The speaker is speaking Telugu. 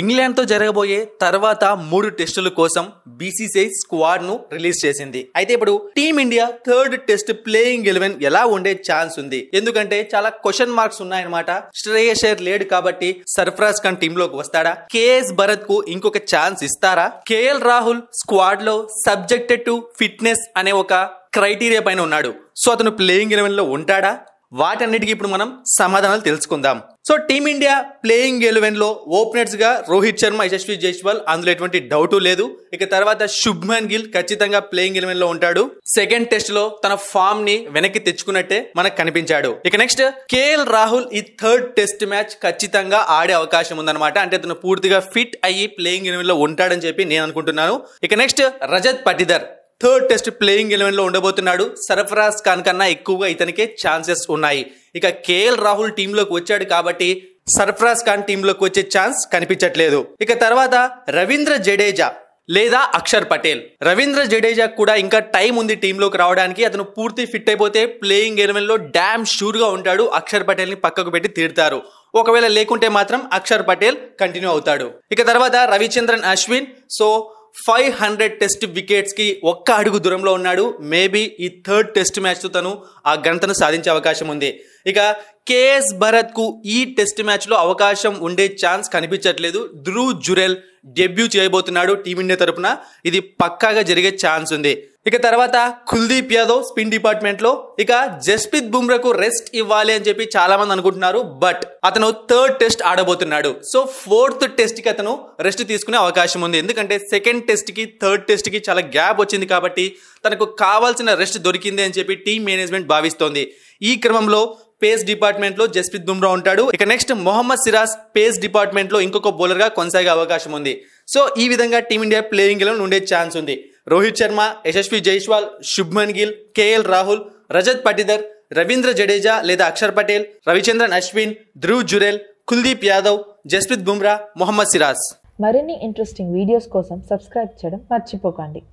ఇంగ్లాండ్ తో జరగబోయే తర్వాత 3 టెస్టుల కోసం బీసీసీఐ స్క్వాడ్ ను రిలీజ్ చేసింది. అయితే ఇప్పుడు టీమిండియా థర్డ్ టెస్ట్ ప్లేయింగ్ 11 ఎలా ఉండే ఛాన్స్ ఉంది, ఎందుకంటే చాలా క్వశ్చన్ మార్క్స్ ఉన్నాయన్నమాట. శ్రేయస్ అయ్యర్ లేడు కాబట్టి సర్ఫరాజ్ ఖాన్ టీమ్ లోకి వస్తాడా, కేఎస్ భరత్ కు ఇంకొక ఛాన్స్ ఇస్తారా, కేఎల్ రాహుల్ స్క్వాడ్ లో సబ్జెక్టెడ్ టు ఫిట్నెస్ అనే ఒక క్రైటీరియా పైన ఉన్నాడు, సో అతను ప్లేయింగ్ 11 లో ఉంటాడా? వాటన్నిటికీ ఇప్పుడు మనం సమాధానాలు తెలుసుకుందాం. సో టీమిండియా ప్లేయింగ్ 11 లో ఓపెనర్స్ గా రోహిత్ శర్మ, యశస్వి జైస్వాల్, అందులో ఎటువంటి డౌట్ లేదు. ఇక తర్వాత శుభ్మన్ గిల్ ఖచ్చితంగా ప్లేయింగ్ 11 లో ఉంటాడు. సెకండ్ టెస్ట్ లో తన ఫామ్ ని వెనక్కి తెచ్చుకున్నట్టే మనకు కనిపించాడు. ఇక నెక్స్ట్ కేఎల్ రాహుల్ ఈ థర్డ్ టెస్ట్ మ్యాచ్ ఖచ్చితంగా ఆడే అవకాశం ఉందన్నమాట. అంటే అతను పూర్తిగా ఫిట్ అయ్యి ప్లేయింగ్ 11 లో ఉంటాడని చెప్పి నేను అనుకుంటున్నాను. ఇక next Rajat Patidar third test playing 11 లో ఉండబోతున్నాడు. సర్ఫరాజ్ ఖాన్ కన్నా ఎక్కువగా ఇతనికే ఛాన్సెస్ ఉన్నాయి. ఇక కేఎల్ రాహుల్ టీంలోకి వచ్చాడు కాబట్టి సర్ఫరాజ్ ఖాన్ టీంలోకి వచ్చే ఛాన్స్ కనిపించట్లేదు. ఇక తర్వాత రవీంద్ర జడేజా లేదా అక్షర్ పటేల్. రవీంద్ర జడేజా కూడా ఇంకా టైం ఉంది టీంలోకి రావడానికి. అతను పూర్తి ఫిట్ అయిపోతే ప్లేయింగ్ 11 లో డామ్ షూర్ గా ఉంటాడు. అక్షర్ పటేల్ ని పక్కకు పెట్టి తీరుతారు. ఒకవేళ లేకుంటే మాత్రం అక్షర్ పటేల్ కంటిన్యూ అవుతాడు. ఇక తర్వాత రవిచంద్రన్ అశ్విన్ 500 టెస్ట్ వికెట్స్ కి ఒక్క అడుగు దూరంలో ఉన్నాడు. మేబీ ఈ థర్డ్ టెస్ట్ మ్యాచ్ తో తను ఆ ఘనతను సాధించే అవకాశం ఉంది. ఇక కేఎస్ భరత్ కు ఈ టెస్ట్ మ్యాచ్ లో అవకాశం ఉండే ఛాన్స్ కనిపించట్లేదు. ధ్రువ్ జురెల్ డెబ్యూ చేయబోతున్నాడు టీమిండియా తరపున, ఇది పక్కాగా జరిగే ఛాన్స్ ఉంది. ఇక తర్వాత కుల్దీప్ యాదవ్ స్పిన్ డిపార్ట్మెంట్ లో. ఇక జస్ప్రీత్ బుమ్రాకు రెస్ట్ ఇవ్వాలి అని చెప్పి చాలా మంది అనుకుంటున్నారు, బట్ అతను థర్డ్ టెస్ట్ ఆడబోతున్నాడు. సో ఫోర్త్ టెస్ట్ కి అతను రెస్ట్ తీసుకునే అవకాశం ఉంది. ఎందుకంటే సెకండ్ టెస్ట్ కి థర్డ్ టెస్ట్ కి చాలా గ్యాప్ వచ్చింది కాబట్టి తనకు కావాల్సిన రెస్ట్ దొరికింది అని చెప్పి టీం మేనేజ్మెంట్ భావిస్తోంది. ఈ క్రమంలో పేస్ డిపార్ట్మెంట్ లో జస్ప్రీత్ బుమ్రా ఉంటాడు. ఇక next Mohammed Siraj pace department లో ఇంకొక బౌలర్ గా కొనసాగే అవకాశం ఉంది. సో ఈ విధంగా టీమిండియా ప్లేయింగ్ 11 ఉండే ఛాన్స్ ఉంది. రోహిత్ శర్మ, యశస్వి జైస్వాల్, శుభ్మన్ గిల్, కేఎల్ రాహుల్, రజత్ పటిదర్, రవీంద్ర జడేజా లేదా అక్షర్ పటేల్, రవిచంద్రన్ అశ్విన్, ధ్రువ్ జురెల్, కుల్దీప్ యాదవ్, జస్ప్రీత్ బుమ్రా, మొహమ్మద్ సిరాజ్. మరిన్ని ఇంట్రెస్టింగ్ వీడియోస్ కోసం సబ్స్క్రైబ్ చేయడం మర్చిపోకండి.